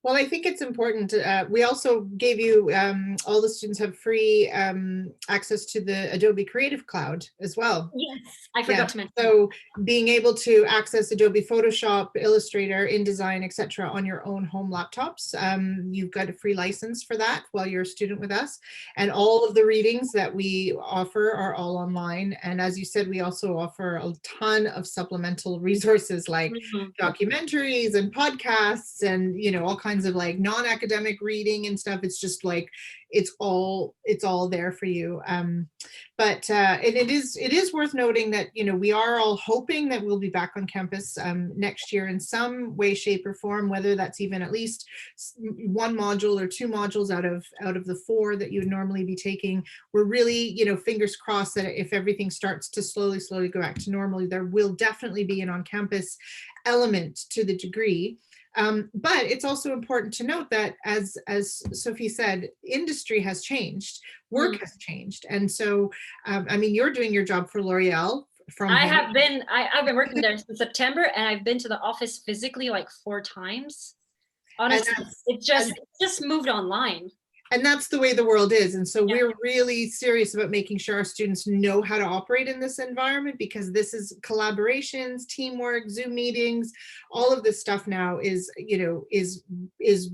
Well, I think it's important. We also gave you, all the students have free access to the Adobe Creative Cloud as well. Yes, I forgot to mention. So being able to access Adobe Photoshop, Illustrator, InDesign, etc. on your own home laptops. You've got a free license for that while you're a student with us. And all of the readings that we offer are all online. And as you said, we also offer a ton of supplemental resources like documentaries and podcasts and, all kinds of like non-academic reading and stuff. It's just like it's all there for you. But it is worth noting that we are all hoping that we'll be back on campus next year in some way, shape, or form, whether that's even at least one module or two modules out of the 4 that you would normally be taking. We're really, fingers crossed that if everything starts to slowly go back to normal, there will definitely be an on-campus element to the degree. But it's also important to note that, as Sophie said, industry has changed, work has changed. And so, I mean, you're doing your job for L'Oreal from I've been working there since September, and I've been to the office physically like 4 times. Honestly, it just moved online. And that's the way the world is. And so we're really serious about making sure our students know how to operate in this environment, because this is collaborations, teamwork, Zoom meetings, all of this stuff now is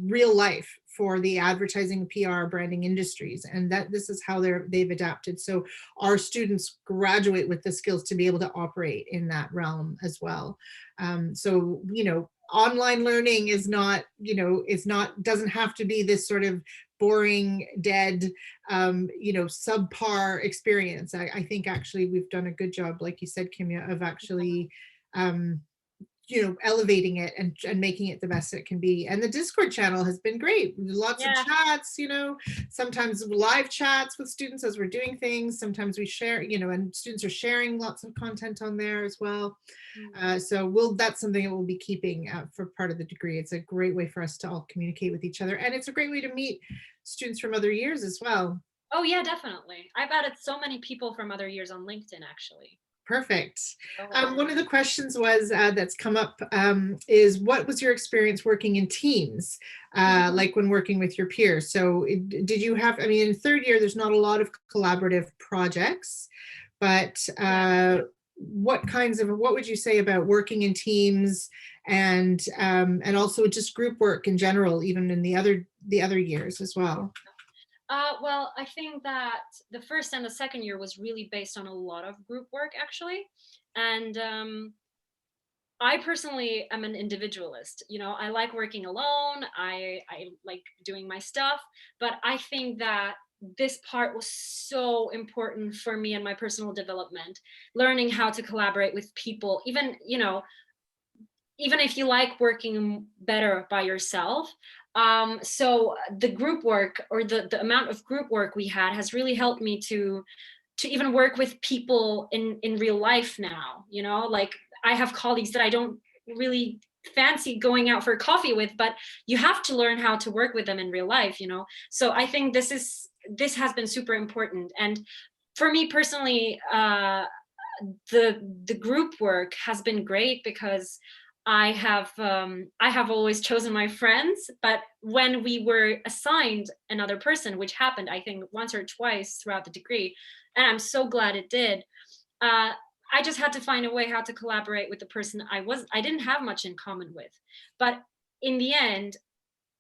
real life for the advertising, PR, branding industries, and that this is how they've adapted. So our students graduate with the skills to be able to operate in that realm as well. So, online learning is not, doesn't have to be this sort of boring, dead, subpar experience. I think actually we've done a good job, like you said, Kimia, of actually elevating it and making it the best it can be. And the Discord channel has been great. Lots of chats, sometimes live chats with students as we're doing things. Sometimes we share, and students are sharing lots of content on there as well. So that's something that we'll be keeping for part of the degree. It's a great way for us to all communicate with each other. And it's a great way to meet students from other years as well. Oh yeah, definitely. I've added so many people from other years on LinkedIn, actually. Perfect. One of the questions was that's come up is, what was your experience working in teams, like when working with your peers? So did you have, in third year, there's not a lot of collaborative projects, but what would you say about working in teams and also just group work in general, even in the other years as well? Well, I think that the first and the second year was really based on a lot of group work, actually. And I personally am an individualist. I like working alone. I like doing my stuff. But I think that this part was so important for me and my personal development, learning how to collaborate with people, even if you like working better by yourself. So the group work, or the amount of group work we had, has really helped me to even work with people in real life now. Like, I have colleagues that I don't really fancy going out for coffee with, but you have to learn how to work with them in real life. So I think this has been super important. And for me personally, the group work has been great, because I have always chosen my friends, but when we were assigned another person, which happened, I think, once or twice throughout the degree, and I'm so glad it did, I just had to find a way how to collaborate with the person I didn't have much in common with. But in the end,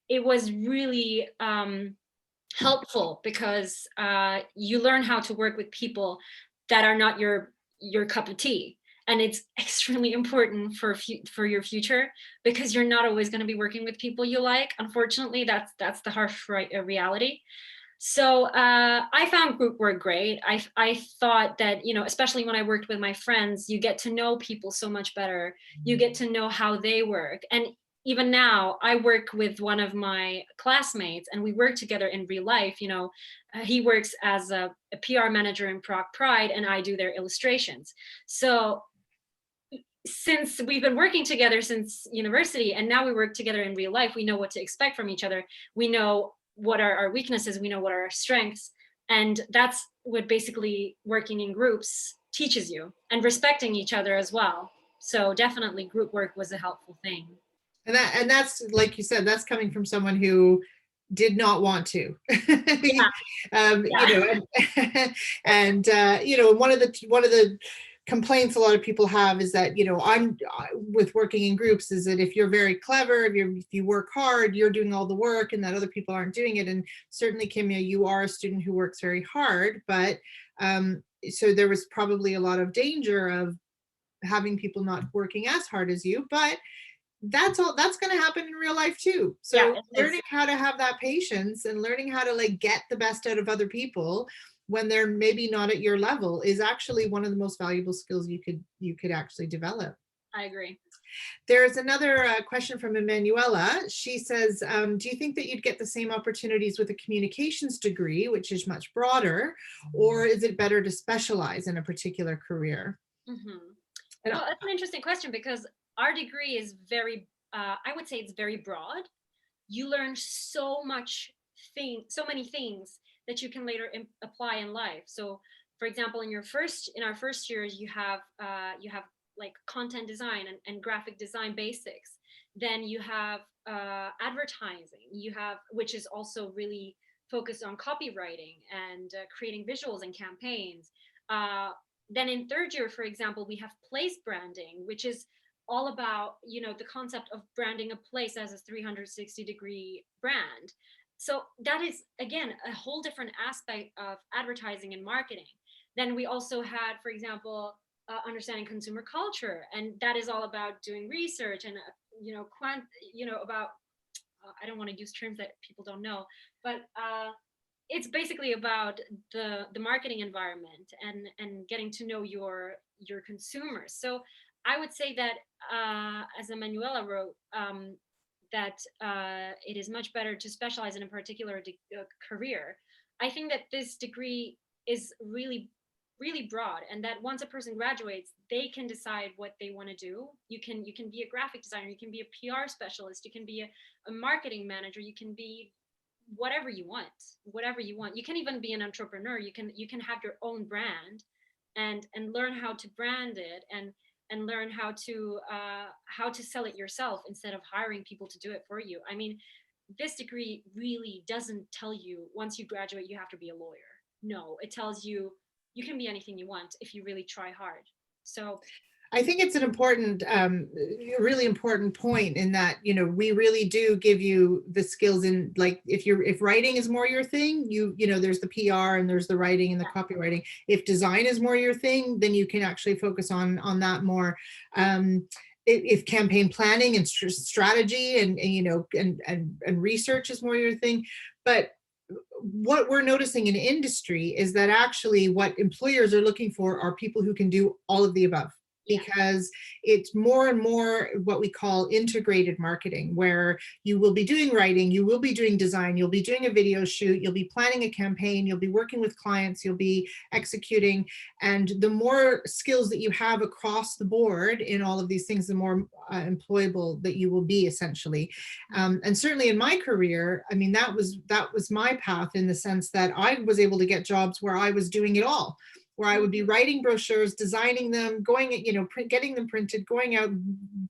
it was really helpful, because you learn how to work with people that are not your cup of tea. And it's extremely important for your future, because you're not always going to be working with people you like. Unfortunately, that's the harsh reality. So I found group work great. I thought that, especially when I worked with my friends, you get to know people so much better. You get to know how they work. And even now, I work with one of my classmates, and we work together in real life. He works as a PR manager in Prague Pride, and I do their illustrations. So since we've been working together since university, and now we work together in real life, we know what to expect from each other. We know what are our weaknesses, we know what are our strengths. And that's what basically working in groups teaches you, and respecting each other as well. So definitely group work was a helpful thing. And that's, like you said, that's coming from someone who did not want to. Yeah. And one of the complaints a lot of people have is that, I'm with working in groups, is that if you're very clever, if you work hard, you're doing all the work, and that other people aren't doing it. And certainly, Kimia, you are a student who works very hard, but so there was probably a lot of danger of having people not working as hard as you, but that's going to happen in real life too. So learning how to have that patience and learning how to get the best out of other people when they're maybe not at your level is actually one of the most valuable skills you could actually develop. I agree. There's another question from Emanuela. She says, do you think that you'd get the same opportunities with a communications degree, which is much broader, or is it better to specialize in a particular career? Well, that's an interesting question, because our degree is very, I would say it's very broad. You learn so many things that you can later apply in life. So, for example, in our first years, you have like content design and graphic design basics. Then you have advertising. Which is also really focused on copywriting and creating visuals and campaigns. Then in third year, for example, we have place branding, which is all about, the concept of branding a place as a 360-degree brand. So that is, again, a whole different aspect of advertising and marketing. Then we also had, for example, understanding consumer culture, and that is all about doing research and, about, I don't want to use terms that people don't know, but it's basically about the marketing environment and getting to know your consumers. So I would say that, as Emanuela wrote, that it is much better to specialize in a particular career. I think that this degree is really, really broad, and that once a person graduates, they can decide what they want to do. You can be a graphic designer, you can be a PR specialist, you can be a marketing manager, you can be whatever you want, whatever you want. You can even be an entrepreneur. You can have your own brand, and learn how to brand it, and learn how to sell it yourself instead of hiring people to do it for you. I mean, this degree really doesn't tell you once you graduate you have to be a lawyer. No, it tells you you can be anything you want if you really try hard. So I think it's an important, really important point in that, you know, we really do give you the skills in, like, if writing is more your thing, you know, there's the PR and there's the writing and the copywriting. If design is more your thing, then you can actually focus on that more. If campaign planning and strategy and you know, and research is more your thing. But what we're noticing in industry is that actually what employers are looking for are people who can do all of the above, because it's more and more what we call integrated marketing, where you will be doing writing, you will be doing design, you'll be doing a video shoot, you'll be planning a campaign, you'll be working with clients, you'll be executing. And the more skills that you have across the board in all of these things, the more employable that you will be, essentially. And certainly in my career, I mean, that was my path, in the sense that I was able to get jobs where I was doing it all, where I would be writing brochures, designing them, going, you know, getting them printed, going out,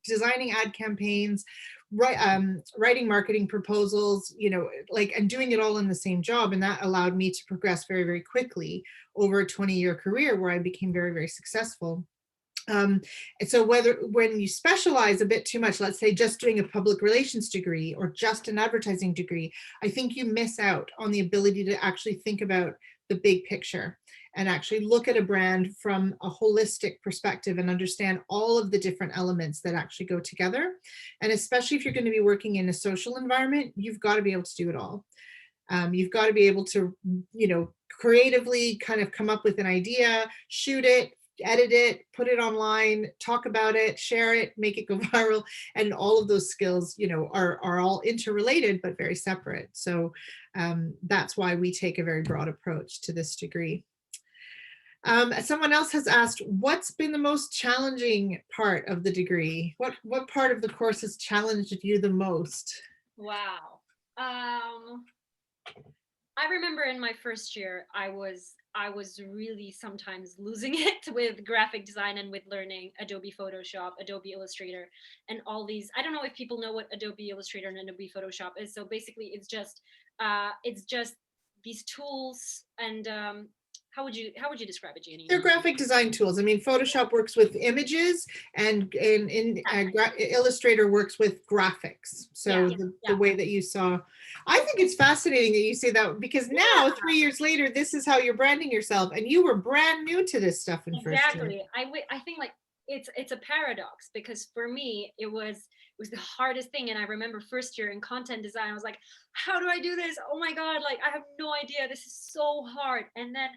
designing ad campaigns, writing marketing proposals, you know, like, and doing it all in the same job. And that allowed me to progress very, very quickly over a 20-year career where I became very, very successful. And so when you specialize a bit too much, let's say just doing a public relations degree or just an advertising degree, I think you miss out on the ability to actually think about the big picture and actually look at a brand from a holistic perspective and understand all of the different elements that actually go together. And especially if you're going to be working in a social environment, you've got to be able to do it all. You've got to be able to, you know, creatively kind of come up with an idea, shoot it, edit it, put it online, talk about it, share it, make it go viral. And all of those skills, you know, are all interrelated, but very separate. So that's why we take a very broad approach to this degree. Someone else has asked, what's been the most challenging part of the degree? What part of the course has challenged you the most? Wow. I remember in my first year, I was really sometimes losing it with graphic design and with learning Adobe Photoshop, Adobe Illustrator, and all these. I don't know if people know what Adobe Illustrator and Adobe Photoshop is. So basically, it's just these tools. And how would you describe it, Giannina? They're graphic design tools. I mean, Photoshop works with images, and Illustrator works with graphics. So the way that you saw, I think it's fascinating that you say that, because now 3 years later, this is how you're branding yourself, and you were brand new to this stuff in first year. I think, like, it's a paradox, because for me it was the hardest thing. And I remember first year in content design, I was like, how do I do this? Oh my God, like, I have no idea. This is so hard. And then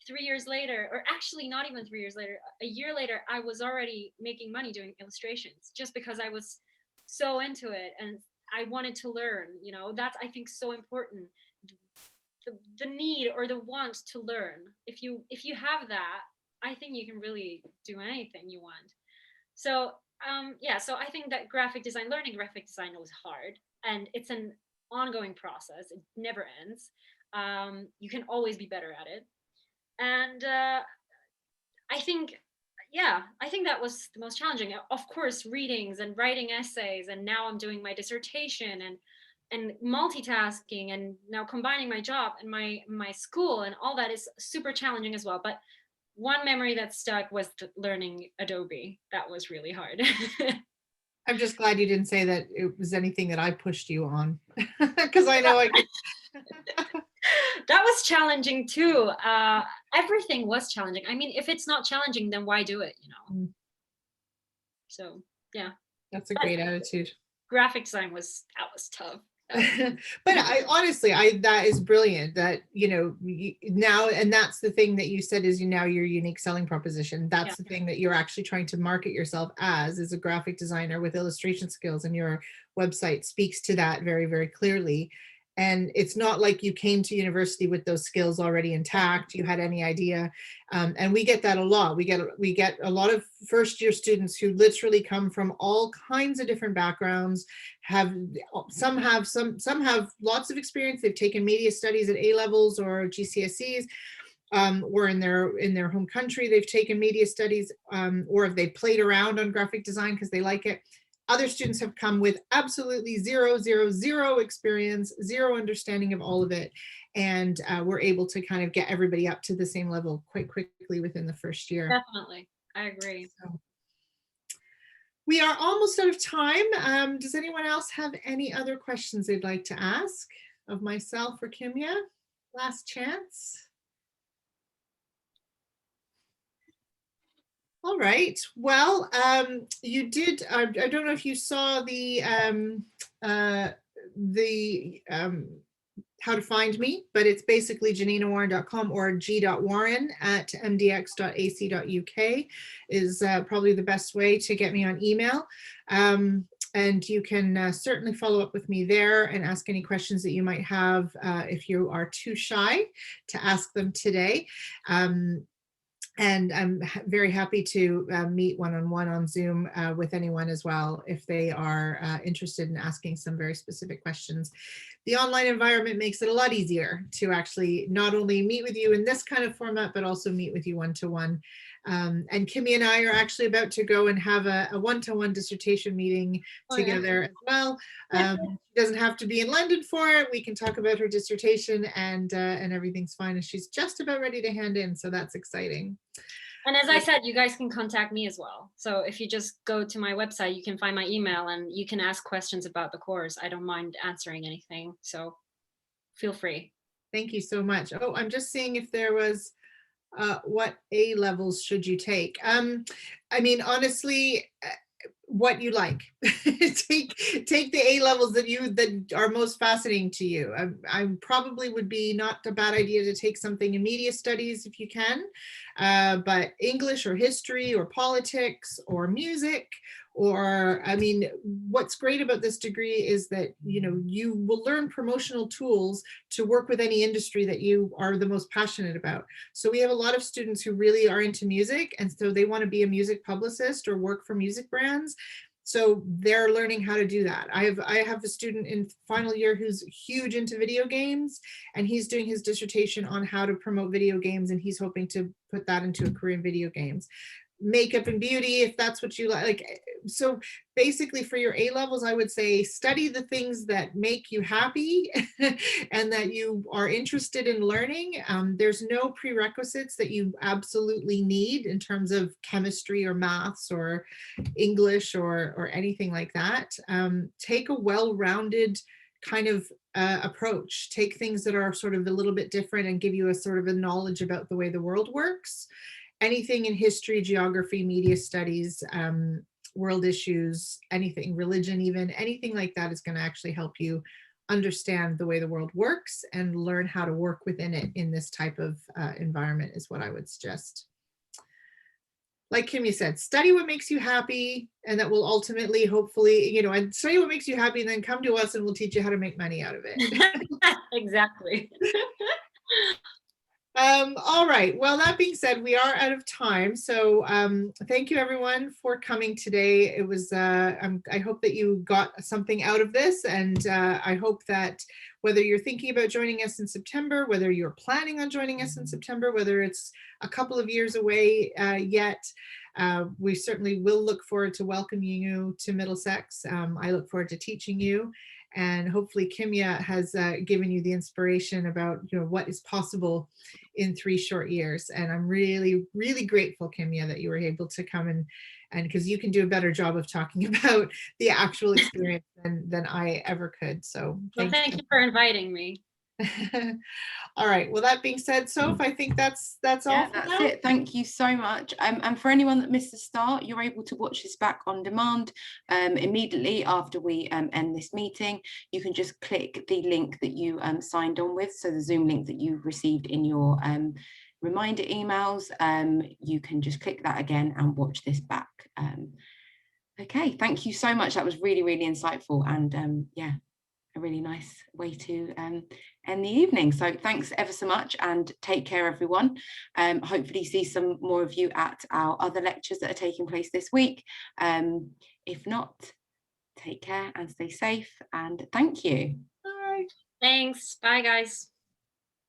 3 years later, or actually not even 3 years later, a year later, I was already making money doing illustrations, just because I was so into it and I wanted to learn. You know, that's, I think, so important. The need or the want to learn. If you have that, I think you can really do anything you want. So so I think that learning graphic design was hard, and it's an ongoing process. It never ends. You can always be better at it. And I think that was the most challenging. Of course, readings and writing essays, and now I'm doing my dissertation and multitasking, and now combining my job and my school, and all that is super challenging as well. But one memory that stuck was learning Adobe. That was really hard. I'm just glad you didn't say that it was anything that I pushed you on, because I know I could. That was challenging too. Everything was challenging. I mean, if it's not challenging, then why do it, you know? So yeah. That's a great attitude. Graphic design was tough. But honestly, that is brilliant that, now, and that's the thing that you said is now your unique selling proposition. That's the thing that you're actually trying to market yourself as a graphic designer with illustration skills, and your website speaks to that very, very clearly. And it's not like you came to university with those skills already intact. You had any idea. And we get that a lot. We get a lot of first year students who literally come from all kinds of different backgrounds. Some have lots of experience. They've taken media studies at A levels or GCSEs. Or in their home country, they've taken media studies, or if they played around on graphic design because they like it. Other students have come with absolutely zero experience, zero understanding of all of it. And we're able to kind of get everybody up to the same level quite quickly within the first year. Definitely, I agree. So, we are almost out of time. Does anyone else have any other questions they'd like to ask of myself or Kimya? Last chance. All right. Well, you did. I don't know if you saw the how to find me, but it's basically gianninawarren.com or g.warren@mdx.ac.uk is probably the best way to get me on email. And you can certainly follow up with me there and ask any questions that you might have if you are too shy to ask them today. And I'm very happy to meet one-on-one on Zoom with anyone as well if they are interested in asking some very specific questions. The online environment makes it a lot easier to actually not only meet with you in this kind of format, but also meet with you one-to-one. And Kimmy and I are actually about to go and have a one-to-one dissertation meeting together as well. She doesn't have to be in London for it. We can talk about her dissertation, and everything's fine. And she's just about ready to hand in, so that's exciting. And as I said, you guys can contact me as well. So if you just go to my website, you can find my email and you can ask questions about the course. I don't mind answering anything. So feel free. Thank you so much. Oh, I'm just seeing if there was what A levels should you take? I mean, honestly, what you like. take the A levels that are most fascinating to you. I probably would be not a bad idea to take something in media studies if you can, but English or history or politics or music. Or, I mean, what's great about this degree is that, you will learn promotional tools to work with any industry that you are the most passionate about. So we have a lot of students who really are into music, and so they want to be a music publicist or work for music brands. So they're learning how to do that. I have a student in final year who's huge into video games, and he's doing his dissertation on how to promote video games, and he's hoping to put that into a career in video games. Makeup and beauty, if that's what you like. So basically for your A levels, I would say study the things that make you happy and that you are interested in learning. There's no prerequisites that you absolutely need in terms of chemistry or maths or English or anything like that. Take a well-rounded kind of approach. Take things that are sort of a little bit different and give you a sort of a knowledge about the way the world works. Anything in history, geography, media studies, world issues, anything, religion even, anything like that is going to actually help you understand the way the world works and learn how to work within it in this type of environment is what I would suggest. Like Kimmy said, study what makes you happy, and that will ultimately, hopefully, and study what makes you happy, and then come to us and we'll teach you how to make money out of it. Exactly. All right. Well, that being said, we are out of time. So thank you everyone for coming today. It was, I hope that you got something out of this, and I hope that whether you're thinking about joining us in September, whether you're planning on joining us in September, whether it's a couple of years away yet, we certainly will look forward to welcoming you to Middlesex. I look forward to teaching you. And hopefully Kimya has given you the inspiration about what is possible in 3 short years. And I'm really, really grateful, Kimya, that you were able to come and because you can do a better job of talking about the actual experience than I ever could. So thank you for inviting me. All right. Well, that being said, Soph, I think that's all Yeah, for that's now. it. Thank you so much. And for anyone that missed the start, you're able to watch this back on demand immediately after we end this meeting. You can just click the link that you signed on with, so the Zoom link that you received in your reminder emails. You can just click that again and watch this back. Okay, thank you so much. That was really, really insightful, and yeah, a really nice way to end the evening. So thanks ever so much, and take care, everyone. Hopefully see some more of you at our other lectures that are taking place this week. If not, take care and stay safe, and thank you. Bye. Thanks. Bye, guys.